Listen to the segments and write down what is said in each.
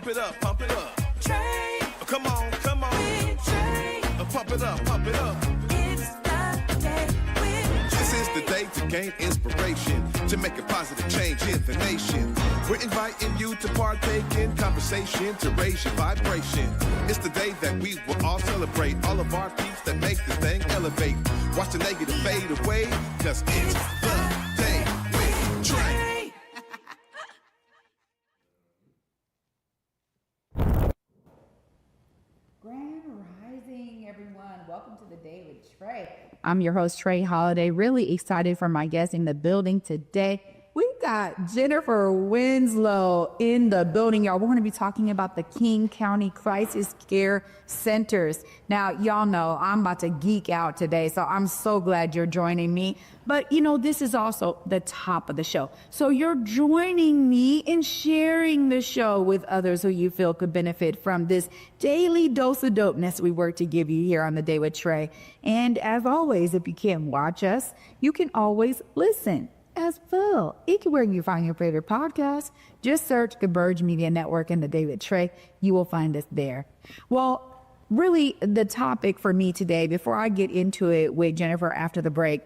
Pump it up, pump it up. Trae. Come on, come on. With Trae. Pump it up, pump it up. It's the day with This is the day to gain inspiration, to make a positive change in the nation. We're inviting you to partake in conversation, to raise your vibration. It's the day that we will all celebrate all of our peeps that make this thing elevate. Watch the negative fade away, cause it's the day with Trae. Grand Rising, everyone. Welcome to the Day with Trae. I'm your host, Trae Holiday. Really excited for my guest in the building today. We've got Jennifer Winslow in the building, y'all. We're going to be talking about the King County Crisis Care Centers. Now, y'all know I'm about to geek out today, so I'm so glad you're joining me. But, you know, this is also the top of the show. So you're joining me in sharing the show with others who you feel could benefit from this daily dose of dopeness we work to give you here on the Day with Trae. And as always, if you can't watch us, you can always listen as well. Anywhere you find your favorite podcast, just search Converge Media Network and the Day with Trae. You will find us there. Well, really, the topic for me today, before I get into it with Jennifer after the break,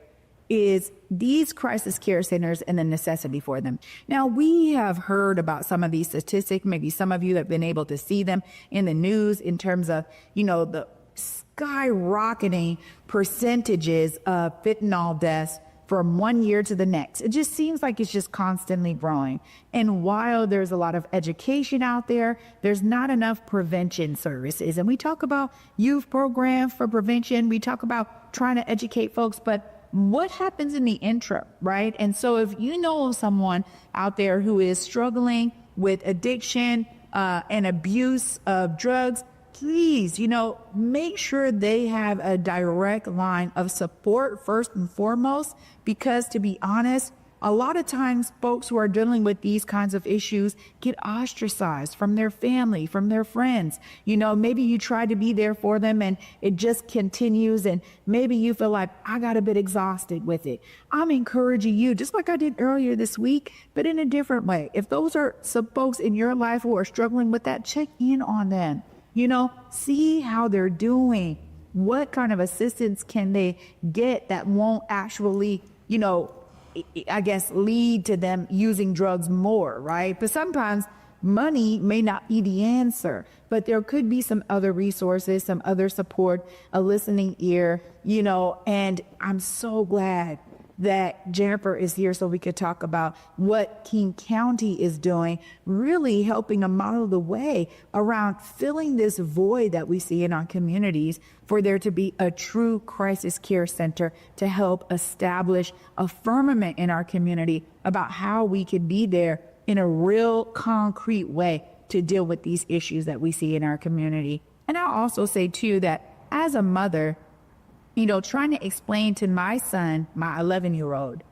is these crisis care centers and the necessity for them. Now, we have heard about some of these statistics. Maybe some of you have been able to see them in the news in terms of, you know, the skyrocketing percentages of fentanyl deaths from one year to the next. It just seems like it's just constantly growing. And while there's a lot of education out there, there's not enough prevention services. And we talk about youth programs for prevention. We talk about trying to educate folks, but what happens in the interim, right? And so if you know of someone out there who is struggling with addiction and abuse of drugs, please, you know, make sure they have a direct line of support first and foremost, because to be honest, a lot of times folks who are dealing with these kinds of issues get ostracized from their family, from their friends. You know, maybe you try to be there for them and it just continues, and maybe you feel like, I got a bit exhausted with it. I'm encouraging you, just like I did earlier this week, but in a different way. If those are some folks in your life who are struggling with that, check in on them. You know, see how they're doing. What kind of assistance can they get that won't actually, you know, I guess lead to them using drugs more, right? But sometimes money may not be the answer, but there could be some other resources, some other support, a listening ear, you know, and I'm so glad that Jennifer is here so we could talk about what King County is doing, really helping to model the way around filling this void that we see in our communities for there to be a true crisis care center to help establish a firmament in our community about how we can be there in a real concrete way to deal with these issues that we see in our community. And I'll also say too that as a mother, you know, trying to explain to my son, my 11-year-old,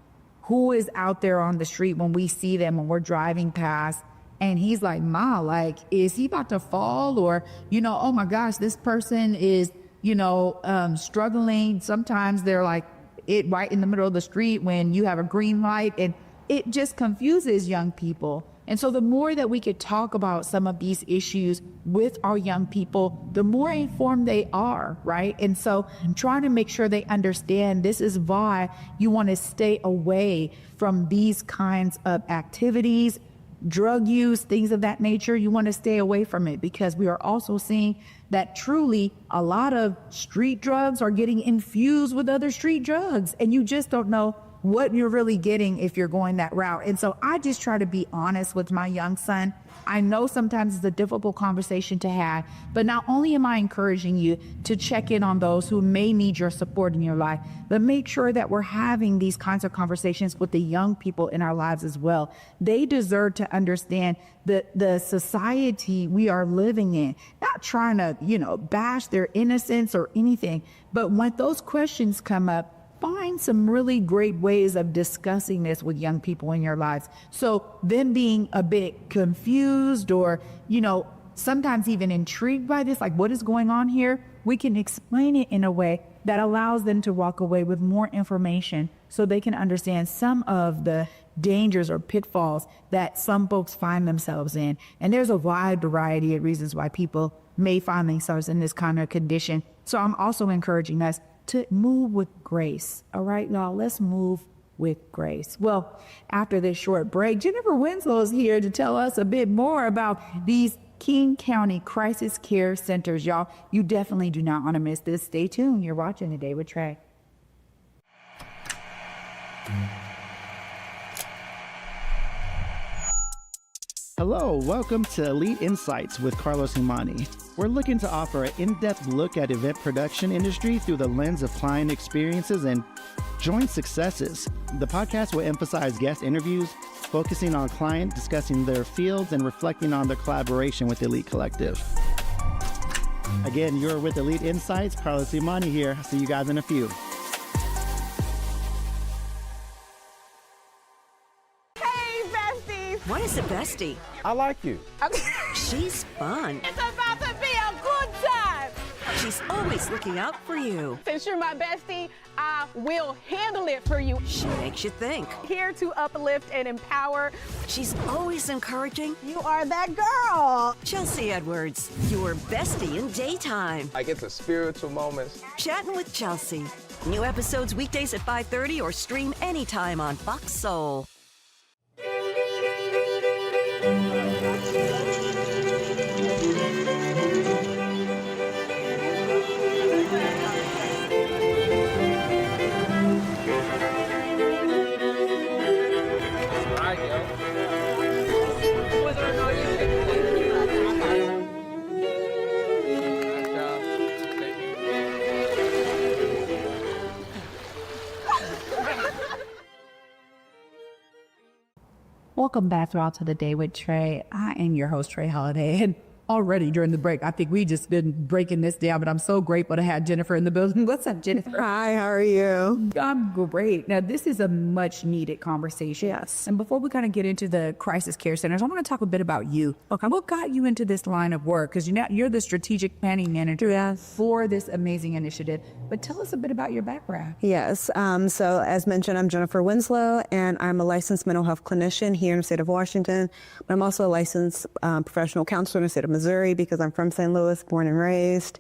who is out there on the street when we see them, when we're driving past, and he's like, Ma, like, is he about to fall? Or, you know, oh my gosh, this person is, you know, struggling. Sometimes they're like it right in the middle of the street when you have a green light, and it just confuses young people. And so the more that we could talk about some of these issues with our young people, the more informed they are, right? And so I'm trying to make sure they understand this is why you want to stay away from these kinds of activities, drug use, things of that nature. You want to stay away from it because we are also seeing that truly a lot of street drugs are getting infused with other street drugs, and you just don't know what you're really getting if you're going that route. And so I just try to be honest with my young son. I know sometimes it's a difficult conversation to have, but not only am I encouraging you to check in on those who may need your support in your life, but make sure that we're having these kinds of conversations with the young people in our lives as well. They deserve to understand the society we are living in, not trying to, you know, bash their innocence or anything, but when those questions come up, find some really great ways of discussing this with young people in your lives. So them being a bit confused or, you know, sometimes even intrigued by this, like what is going on here, we can explain it in a way that allows them to walk away with more information so they can understand some of the dangers or pitfalls that some folks find themselves in. And there's a wide variety of reasons why people may find themselves in this kind of condition. So I'm also encouraging us to move with grace. All right, y'all, let's move with grace. Well, after this short break, Jennifer Winslow is here to tell us a bit more about these King County Crisis Care Centers. Y'all, you definitely do not want to miss this. Stay tuned. You're watching Today with Trae. Hello, welcome to Elite Insights with Carlos Humani. We're looking to offer an in-depth look at event production industry through the lens of client experiences and joint successes. The podcast will emphasize guest interviews, focusing on client, discussing their fields, and reflecting on their collaboration with Elite Collective. Again, you're with Elite Insights. Carlos Humani here. See you guys in a few. What is a bestie? I like you. She's fun. It's about to be a good time. She's always looking out for you. Since you're my bestie, I will handle it for you. She makes you think. Here to uplift and empower. She's always encouraging. You are that girl. Chelsea Edwards, your bestie in daytime. Like it's a spiritual moment. Chatting with Chelsea. New episodes weekdays at 5:30 or stream anytime on Fox Soul. Welcome back to Out to the Day with Trae. I am your host, Trae Holiday. And already during the break, I think we just been breaking this down, but I'm so grateful to have Jennifer in the building. What's up, Jennifer? Hi, how are you? I'm great. Now, this is a much needed conversation. Yes. And before we kind of get into the crisis care centers, I want to talk a bit about you. Okay. What got you into this line of work? Because you're the strategic planning manager for this amazing initiative. But tell us a bit about your background. Yes. So as mentioned, I'm Jennifer Winslow, and I'm a licensed mental health clinician here in the state of Washington. But I'm also a licensed professional counselor in the state of Missouri because I'm from St. Louis, born and raised.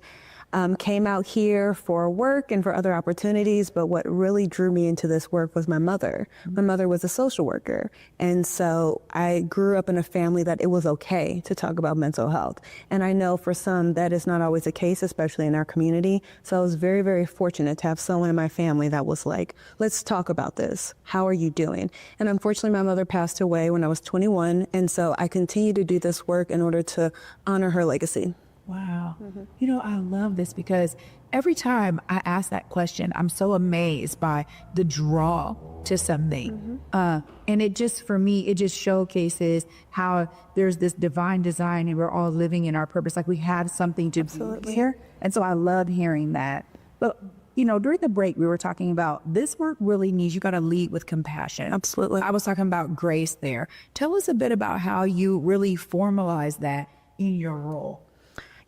Came out here for work and for other opportunities, but what really drew me into this work was my mother. My mother was a social worker, and so I grew up in a family that it was okay to talk about mental health. And I know for some that is not always the case, especially in our community. So I was very, very fortunate to have someone in my family that was like, let's talk about this. How are you doing? And unfortunately, my mother passed away when I was 21, and so I continue to do this work in order to honor her legacy. Wow. You know, I love this because every time I ask that question, I'm so amazed by the draw to something. And it just, for me, it just showcases how there's this divine design and we're all living in our purpose. Like we have something to do here. And so I love hearing that. But, you know, during the break, we were talking about this work really needs, you got to lead with compassion. Absolutely. I was talking about grace there. Tell us a bit about how you really formalize that in your role.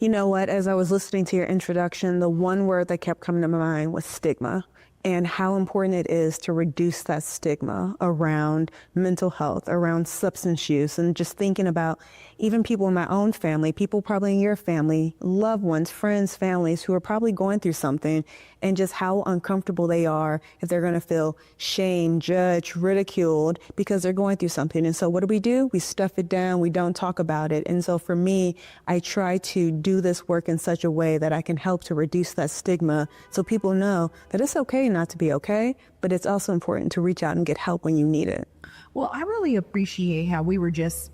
You know what, as I was listening to your introduction, the one word that kept coming to my mind was stigma, and how important it is to reduce that stigma around mental health, around substance use, and just thinking about even people in my own family, people probably in your family, loved ones, friends, families who are probably going through something, and just how uncomfortable they are if they're going to feel shamed, judged, ridiculed because they're going through something. And so what do? We stuff it down. We don't talk about it. And so for me, I try to do this work in such a way that I can help to reduce that stigma so people know that it's okay not to be okay, but it's also important to reach out and get help when you need it. Well, I really appreciate how we were just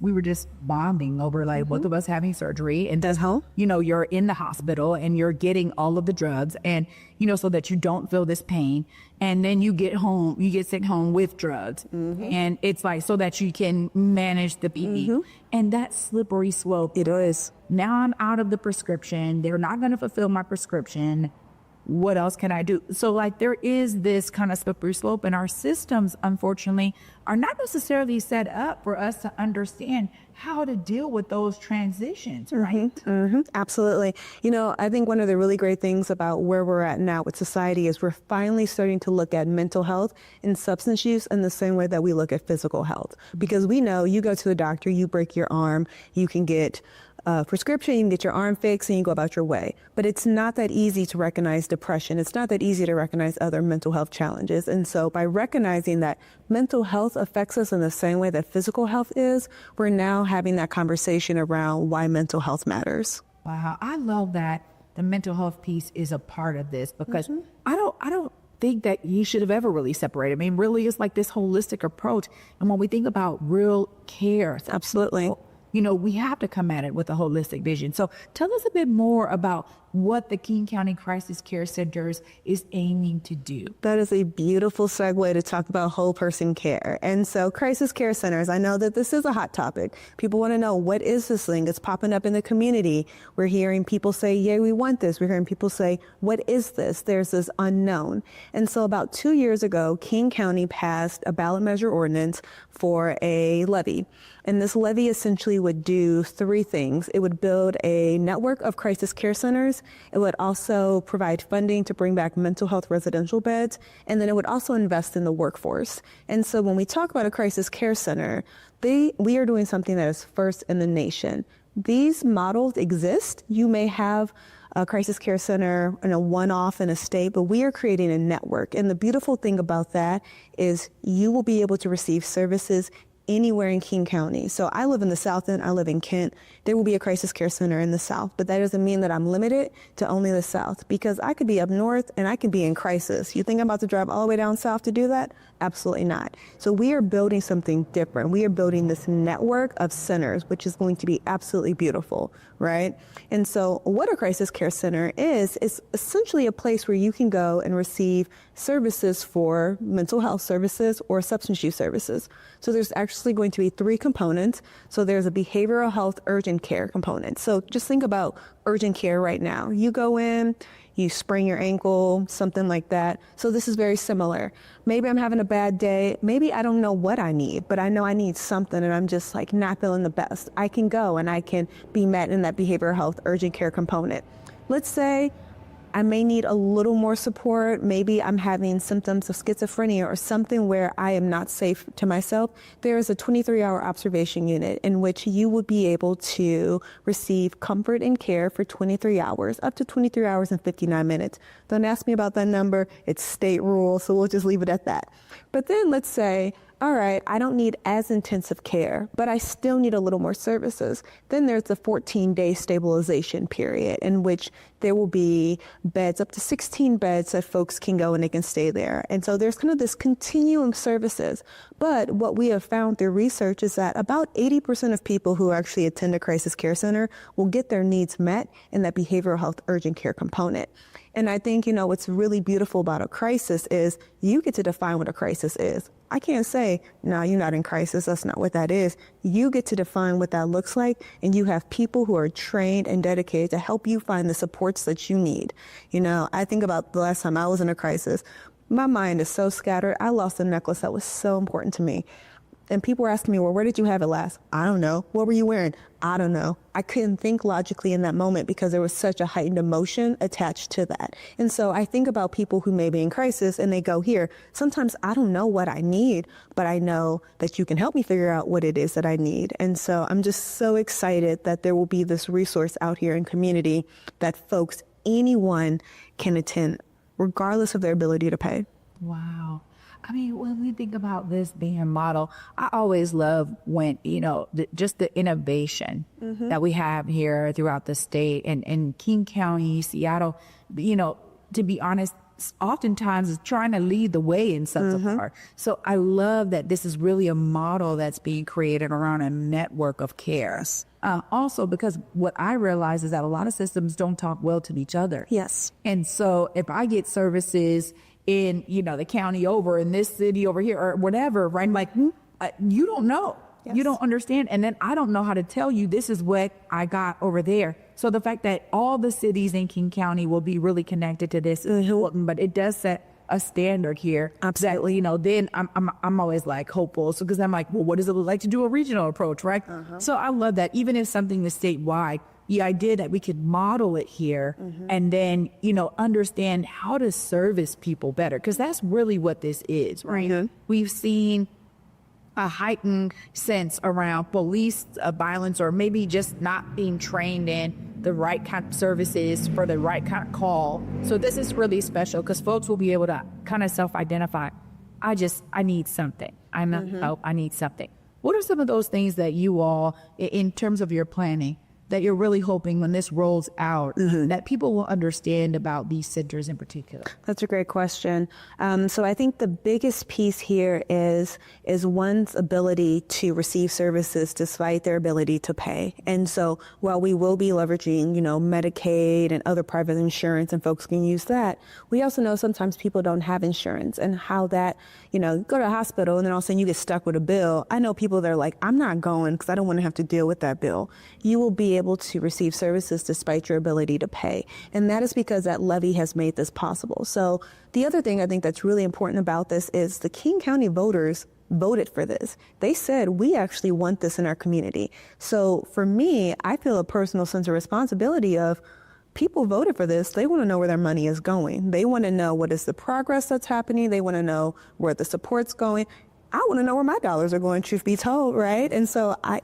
bonding over like both of us having surgery, and That's how? you know, you're in the hospital and you're getting all of the drugs, and you know, so that you don't feel this pain, and then you get sick home with drugs, and it's like so that you can manage the BP, and that slippery slope. It is. Now I'm out of the prescription. They're not going to fulfill my prescription. what else can I do? So like there is this kind of slippery slope, and our systems, unfortunately, are not necessarily set up for us to understand how to deal with those transitions, right? Absolutely. You know, I think one of the really great things about where we're at now with society is we're finally starting to look at mental health and substance use in the same way that we look at physical health. Because we know you go to the doctor, you break your arm, you can get a prescription, you can get your arm fixed, and you go about your way. But it's not that easy to recognize depression. It's not that easy to recognize other mental health challenges. And so by recognizing that mental health affects us in the same way that physical health is, we're now having that conversation around why mental health matters. Wow, I love that the mental health piece is a part of this, because I don't think that you should have ever really separated. I mean, really, it's like this holistic approach. And when we think about real care, Absolutely. you know, we have to come at it with a holistic vision. So tell us a bit more about what the King County Crisis Care Centers is aiming to do. That is a beautiful segue to talk about whole person care. And so crisis care centers, I know that this is a hot topic. People want to know, what is this thing? It's popping up in the community. We're hearing people say, yeah, we want this. We're hearing people say, what is this? There's this unknown. And so about 2 years ago, King County passed a ballot measure ordinance for a levy. And this levy essentially would do 3 things. It would build a network of crisis care centers. It would also provide funding to bring back mental health residential beds. And then it would also invest in the workforce. And so when we talk about a crisis care center, we are doing something that is first in the nation. These models exist. You may have a crisis care center in a one-off in a state, but we are creating a network. And the beautiful thing about that is you will be able to receive services anywhere in King County. So I live in the South End, I live in Kent. There will be a crisis care center in the South, but that doesn't mean that I'm limited to only the South, because I could be up north and I could be in crisis. You think I'm about to drive all the way down south to do that? Absolutely not. So we are building something different. We are building this network of centers, which is going to be absolutely beautiful, right? And so what a crisis care center is essentially a place where you can go and receive services for mental health services or substance use services. So there's actually going to be 3 components. So there's a behavioral health urgent care component. So just think about urgent care right now. You go in, you sprain your ankle, something like that. So this is very similar. Maybe I'm having a bad day. Maybe I don't know what I need, but I know I need something and I'm just like not feeling the best. I can go and I can be met in that behavioral health urgent care component. Let's say I may need a little more support. Maybe I'm having symptoms of schizophrenia or something where I am not safe to myself. There is a 23-hour observation unit in which you will be able to receive comfort and care for 23 hours, up to 23 hours and 59 minutes. Don't ask me about that number. It's state rule, so we'll just leave it at that. But then let's say, all right, I don't need as intensive care, but I still need a little more services. Then there's the 14-day stabilization period in which there will be beds, up to 16 beds that folks can go and they can stay there. And so there's kind of this continuum of services. But what we have found through research is that about 80% of people who actually attend a crisis care center will get their needs met in that behavioral health urgent care component. And I think, what's really beautiful about a crisis is you get to define what a crisis is. I can't say, no, you're not in crisis. That's not what that is. You get to define what that looks like. And you have people who are trained and dedicated to help you find the supports that you need. I think about the last time I was in a crisis. My mind is so scattered. I lost a necklace that was so important to me. And people were asking me, well, where did you have it last? I don't know. What were you wearing? I don't know. I couldn't think logically in that moment because there was such a heightened emotion attached to that. And so I think about people who may be in crisis and they go here. Sometimes I don't know what I need, but I know that you can help me figure out what it is that I need. And so I'm just so excited that there will be this resource out here in community that folks, anyone can attend, regardless of their ability to pay. Wow. I mean, when we think about this being a model, I always love when, just the innovation that we have here throughout the state and King County, Seattle, to be honest, oftentimes is trying to lead the way in such a part. So I love that this is really a model that's being created around a network of care. Also, because what I realize is that a lot of systems don't talk well to each other. Yes. And so if I get services in, the county over in this city over here or whatever, right? Like, you don't know. You don't understand. And then I don't know how to tell you this is what I got over there. So the fact that all the cities in King County will be really connected to this, but it does set a standard here. Absolutely. That, then I'm always like hopeful. So because I'm like, well, what does it look like to do a regional approach, right? So I love that. Even if something is statewide, the idea that we could model it here and then, understand how to service people better. Because that's really what this is, right? We've seen a heightened sense around police violence, or maybe just not being trained in the right kind of services for the right kind of call. So this is really special because folks will be able to kind of self-identify. I need something. I'm not help. I need something. What are some of those things that you all, in terms of your planning, that you're really hoping when this rolls out, that people will understand about these centers in particular? That's a great question. So I think the biggest piece here is one's ability to receive services despite their ability to pay. And so while we will be leveraging, Medicaid and other private insurance, and folks can use that, we also know sometimes people don't have insurance, and how that, you go to a hospital and then all of a sudden you get stuck with a bill. I know people that are like, I'm not going because I don't want to have to deal with that bill. You will be able to receive services despite your ability to pay. And that is because that levy has made this possible. So the other thing I think that's really important about this is the King County voters voted for this. They said, we actually want this in our community. So for me, I feel a personal sense of responsibility of people voted for this. They want to know where their money is going. They want to know what is the progress that's happening. They want to know where the support's going. I want to know where my dollars are going, truth be told, right? And so I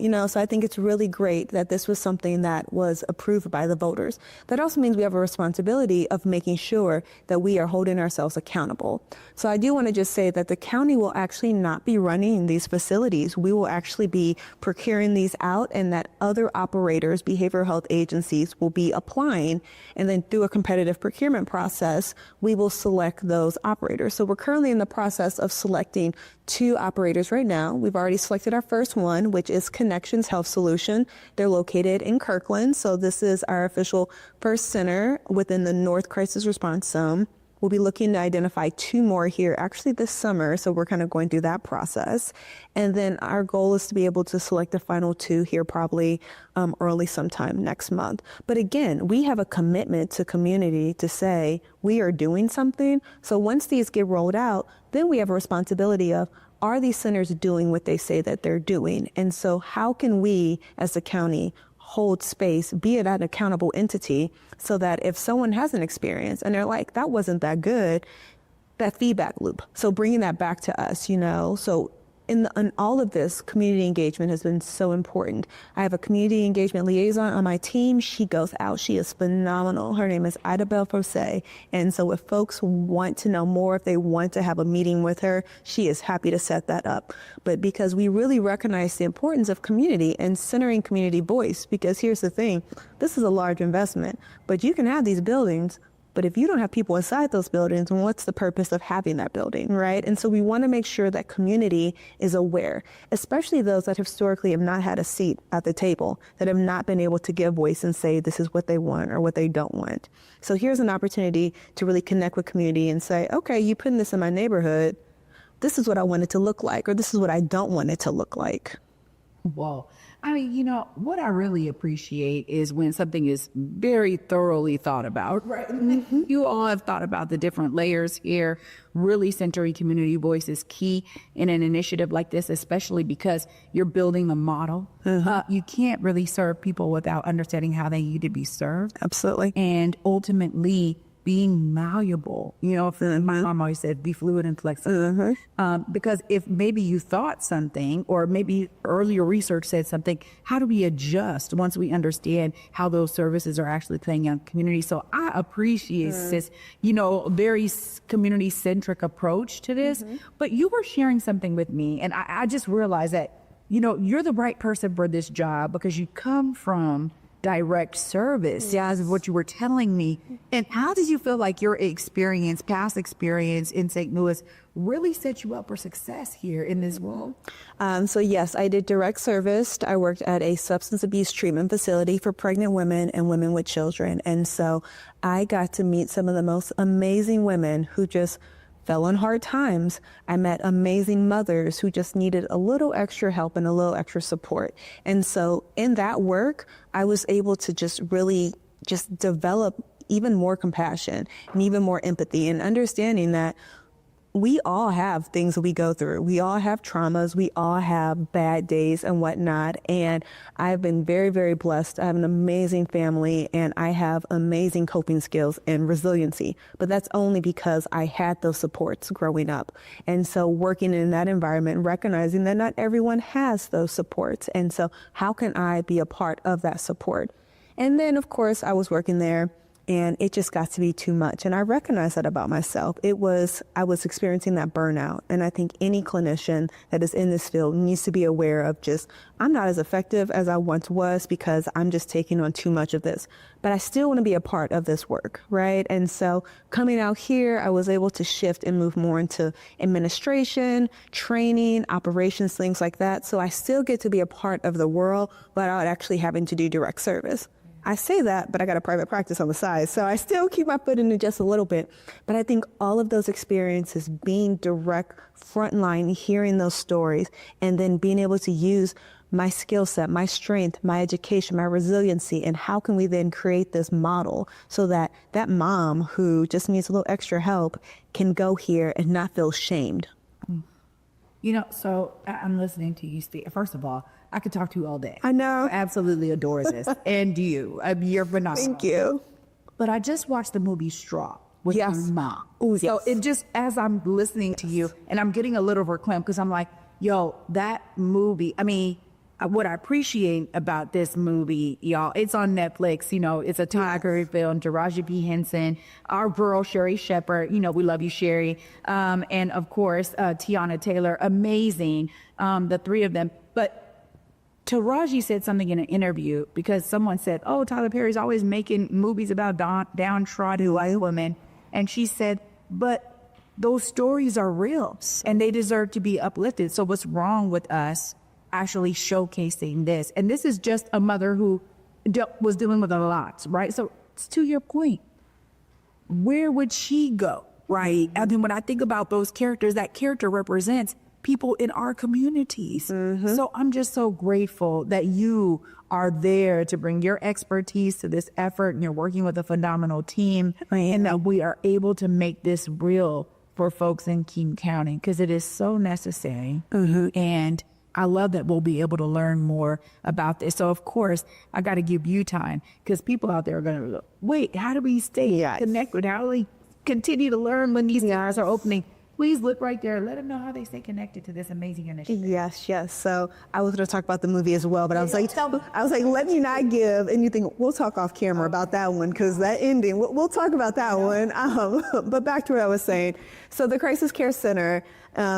think it's really great that this was something that was approved by the voters. That also means we have a responsibility of making sure that we are holding ourselves accountable. So I do want to just say that the county will actually not be running these facilities. We will actually be procuring these out, and that other operators, behavioral health agencies, will be applying. And then through a competitive procurement process, we will select those operators. So we're currently in the process of selecting 2 operators right now. We've already selected our first one, which is Connections Health Solution. They're located in Kirkland. So this is our official first center within the North Crisis Response Zone. We'll be looking to identify 2 more here actually this summer. So we're kind of going through that process. And then our goal is to be able to select the final 2 here probably early sometime next month. But again, we have a commitment to community to say we are doing something. So once these get rolled out, then we have a responsibility of, are these centers doing what they say that they're doing? And so how can we as a county hold space, be it an accountable entity, so that if someone has an experience and they're like, that wasn't that good, that feedback loop. So bringing that back to us, so in all of this, community engagement has been so important. I have a community engagement liaison on my team. She goes out. She is phenomenal. Her name is Ida Belfose. And so if folks want to know more, if they want to have a meeting with her, she is happy to set that up. But because we really recognize the importance of community and centering community voice, because here's the thing, this is a large investment, but you can have these buildings, but if you don't have people inside those buildings, what's the purpose of having that building, right? And so we want to make sure that community is aware, especially those that historically have not had a seat at the table, that have not been able to give voice and say this is what they want or what they don't want. So here's an opportunity to really connect with community and say, okay, you putting this in my neighborhood, this is what I want it to look like, or this is what I don't want it to look like. Whoa. I mean, what I really appreciate is when something is very thoroughly thought about, right? You all have thought about the different layers here. Really centering community voice is key in an initiative like this, especially because you're building a model. You can't really serve people without understanding how they need to be served. Absolutely. And ultimately, being malleable, my mom always said, be fluid and flexible. Because if maybe you thought something, or maybe earlier research said something, how do we adjust once we understand how those services are actually playing in community? So I appreciate this, very community-centric approach to this. But you were sharing something with me, and I just realized that, you're the right person for this job because you come from direct service, as what you were telling me. And how did you feel like your past experience in St. Louis really set you up for success here in this role? So yes, I did direct service. I worked at a substance abuse treatment facility for pregnant women and women with children. And so I got to meet some of the most amazing women who just fell on hard times. I met amazing mothers who just needed a little extra help and a little extra support. And so in that work, I was able to just really just develop even more compassion and even more empathy, and understanding that we all have things that we go through. We all have traumas. We all have bad days and whatnot. And I've been very, very blessed. I have an amazing family, and I have amazing coping skills and resiliency. But that's only because I had those supports growing up. And so working in that environment, recognizing that not everyone has those supports. And so how can I be a part of that support? And then, of course, I was working there, and it just got to be too much. And I recognized that about myself. I was experiencing that burnout. And I think any clinician that is in this field needs to be aware of just, I'm not as effective as I once was because I'm just taking on too much of this. But I still want to be a part of this work, right? And so coming out here, I was able to shift and move more into administration, training, operations, things like that. So I still get to be a part of the world without actually having to do direct service. I say that, but I got a private practice on the side, so I still keep my foot in it just a little bit. But I think all of those experiences, being direct, frontline, hearing those stories, and then being able to use my skill set, my strength, my education, my resiliency, and how can we then create this model so that that mom who just needs a little extra help can go here and not feel shamed. You know, so I'm listening to you speak. First of all, I could talk to you all day. I know. I absolutely adore this. And you. You're phenomenal. Thank you. But I just watched the movie Straw with Yes. your mom. Ooh, So yes. it just, as I'm listening to you, and I'm getting a little verklempt because I'm like, yo, that movie, I mean, what I appreciate about this movie, y'all, it's on Netflix. You know, it's a Tiger film, Taraji P. Henson, our girl, Sherry Shepherd. You know, we love you, Sherry. And of course, Tiana Taylor, amazing. The three of them. But Taraji said something in an interview because someone said, oh, Tyler Perry's always making movies about downtrodden white women. And she said, but those stories are real and they deserve to be uplifted. So what's wrong with us actually showcasing this? And this is just a mother who was dealing with a lot, right? So it's to your point, where would she go, right? And then when I think about those characters, that character represents people in our communities. So I'm just so grateful that you are there to bring your expertise to this effort, and you're working with a phenomenal team, and that we are able to make this real for folks in King County, because it is so necessary. And I love that we'll be able to learn more about this. So of course, I got to give you time, because people out there are going to, wait, how do we stay connected? How do we continue to learn when these guys are opening? Please look right there. Let them know how they stay connected to this amazing initiative. Yes. So I was going to talk about the movie as well, but I was like, let me not give. And you think, we'll talk off camera about that one, because that ending, we'll talk about that one. But back to what I was saying. So the Crisis Care Center,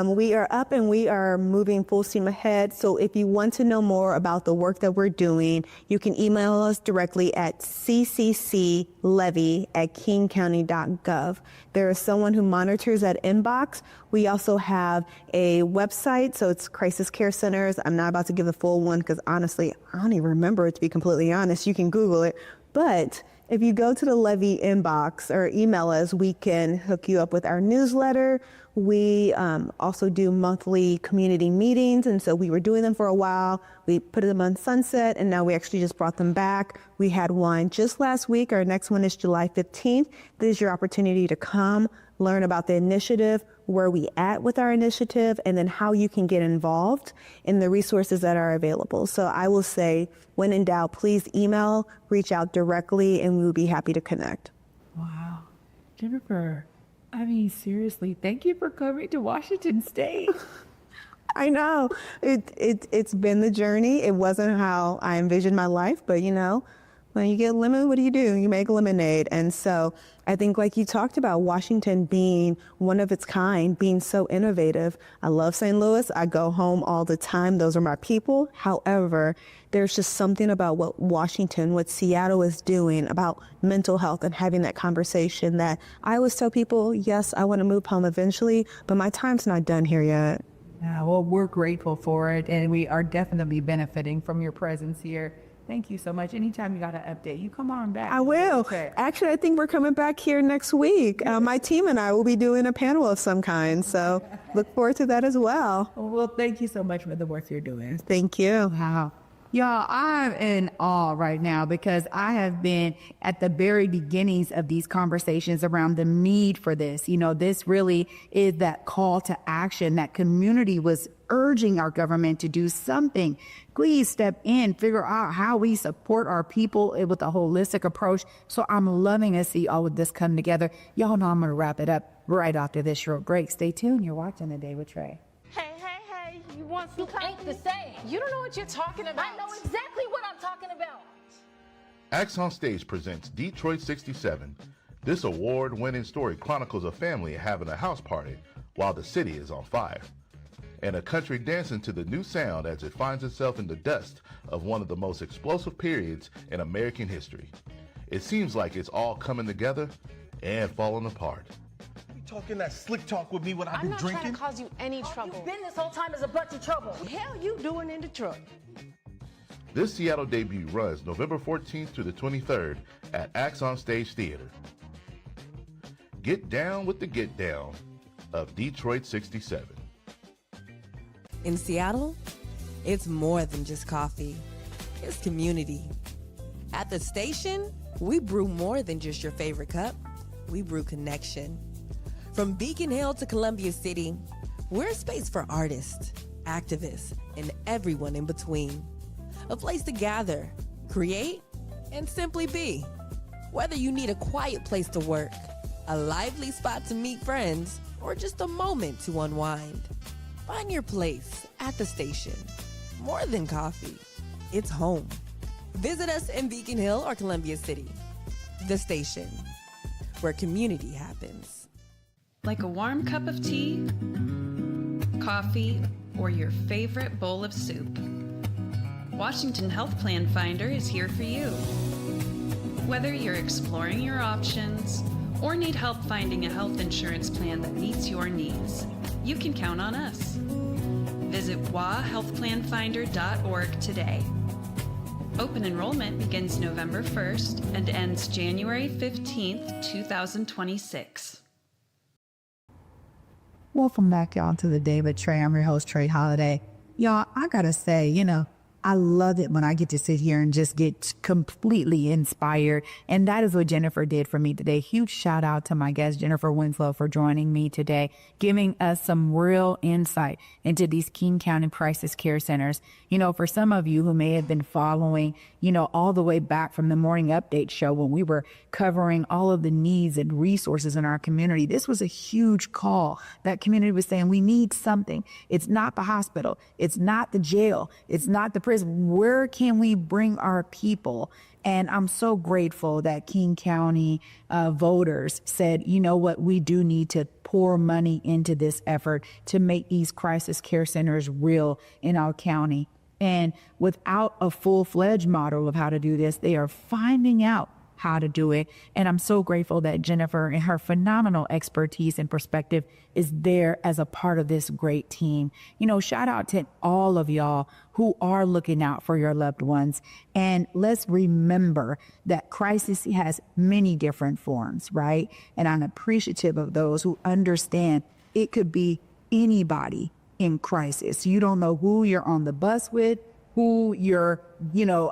we are up and we are moving full steam ahead. So if you want to know more about the work that we're doing, you can email us directly at ccclevy@kingcounty.gov. There is someone who monitors that inbox. We also have a website, so it's Crisis Care Centers. I'm not about to give the full one because honestly, I don't even remember it, to be completely honest. You can Google it. But if you go to the Levy inbox or email us, we can hook you up with our newsletter. We also do monthly community meetings, and so we were doing them for a while. We put them on Sunset, and now we actually just brought them back. We had one just last week. Our next one is July 15th. This is your opportunity to come, learn about the initiative, where we at with our initiative, and then how you can get involved in the resources that are available. So I will say, when in doubt, please email, reach out directly, and we will be happy to connect. Wow. Jennifer, I mean, seriously, thank you for coming to Washington State. I know. It's been the journey. It wasn't how I envisioned my life, but you know, when you get lemon, what do? You make lemonade. And so I think, like you talked about, Washington being one of its kind, being so innovative. I love St. Louis. I go home all the time. Those are my people. However, there's just something about what Washington, what Seattle is doing about mental health and having that conversation that I always tell people, yes, I want to move home eventually, but my time's not done here yet. Yeah, well, we're grateful for it, and we are definitely benefiting from your presence here. Thank you so much. Anytime you got an update, you come on back. I will. Okay. Actually, I think we're coming back here next week. My team and I will be doing a panel of some kind, so look forward to that as well. Well, thank you so much for the work you're doing. Thank you. Wow. Y'all, I'm in awe right now because I have been at the very beginnings of these conversations around the need for this. You know, this really is that call to action that community was urging our government to do something. Please step in, figure out how we support our people with a holistic approach. So I'm loving to see all of this come together. Y'all know I'm going to wrap it up right after this short break. Stay tuned. You're watching The Day with Trae. Hey, you want some Ain't the same. You don't know what you're talking about. I know exactly what I'm talking about. Acts on Stage presents Detroit 67. This award-winning story chronicles a family having a house party while the city is on fire, and a country dancing to the new sound as it finds itself in the dust of one of the most explosive periods in American history. It seems like it's all coming together and falling apart. Talking that slick talk with me when I've I'm been not drinking? trying to cause you any trouble. You've been this whole time as a bunch of trouble. The hell you doing in Detroit? This Seattle debut runs November 14th to the 23rd at Acts on Stage Theater. Get down with the get down of Detroit 67. In Seattle, it's more than just coffee. It's community. At the station, we brew more than just your favorite cup. We brew connection. From Beacon Hill to Columbia City, we're a space for artists, activists, and everyone in between. A place to gather, create, and simply be. Whether you need a quiet place to work, a lively spot to meet friends, or just a moment to unwind, find your place at the station. More than coffee, it's home. Visit us in Beacon Hill or Columbia City. The station, where community happens. Like a warm cup of tea, coffee, or your favorite bowl of soup, Washington Health Plan Finder is here for you. Whether you're exploring your options or need help finding a health insurance plan that meets your needs, you can count on us. Visit wahealthplanfinder.org today. Open enrollment begins November 1st and ends January 15th, 2026. Welcome back, y'all, to The Day with Trae. I'm your host, Trae Holiday. Y'all, I gotta say, I love it when I get to sit here and just get completely inspired. And that is what Jennifer did for me today. Huge shout out to my guest, Jennifer Winslow, for joining me today, giving us some real insight into these King County crisis care centers. For some of you who may have been following, all the way back from the morning update show when we were covering all of the needs and resources in our community, this was a huge call. That community was saying, we need something. It's not the hospital. It's not the jail. It's not the prison. Where can we bring our people? And I'm so grateful that King County voters said, you know what, we do need to pour money into this effort to make these crisis care centers real in our county. And without a full-fledged model of how to do this, they are finding out how to do it. And I'm so grateful that Jennifer and her phenomenal expertise and perspective is there as a part of this great team. Shout out to all of y'all who are looking out for your loved ones. And let's remember that crisis has many different forms, right? And I'm appreciative of those who understand it could be anybody in crisis. You don't know who you're on the bus with, who you're,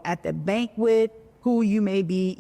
at the bank with, who you may be,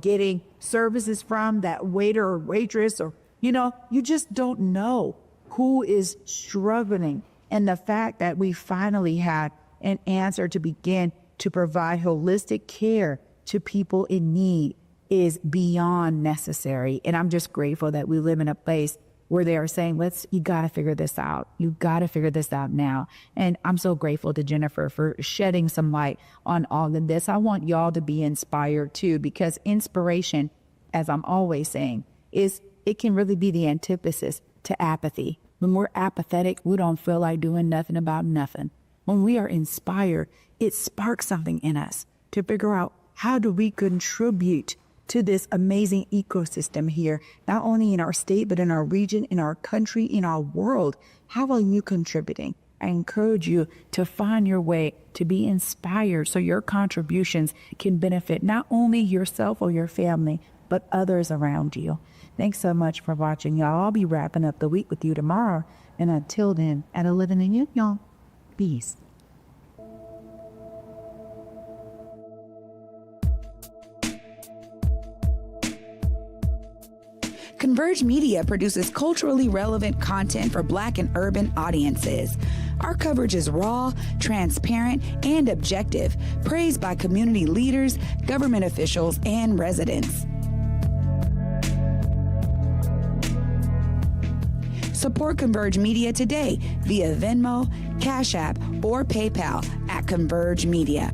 getting services from, that waiter or waitress, or, you just don't know who is struggling. And the fact that we finally had an answer to begin to provide holistic care to people in need is beyond necessary. And I'm just grateful that we live in a place where they are saying, you got to figure this out. You got to figure this out now. And I'm so grateful to Jennifer for shedding some light on all of this. I want y'all to be inspired too, because inspiration, as I'm always saying, it can really be the antithesis to apathy. When we're apathetic, we don't feel like doing nothing about nothing. When we are inspired, it sparks something in us to figure out, how do we contribute to this amazing ecosystem here, not only in our state, but in our region, in our country, in our world? How are you contributing? I encourage you to find your way to be inspired so your contributions can benefit not only yourself or your family, but others around you. Thanks so much for watching, y'all. I'll be wrapping up the week with you tomorrow. And until then, at a living in you, y'all, peace. Converge Media produces culturally relevant content for Black and urban audiences. Our coverage is raw, transparent, and objective, praised by community leaders, government officials, and residents. Support Converge Media today via Venmo, Cash App, or PayPal at Converge Media.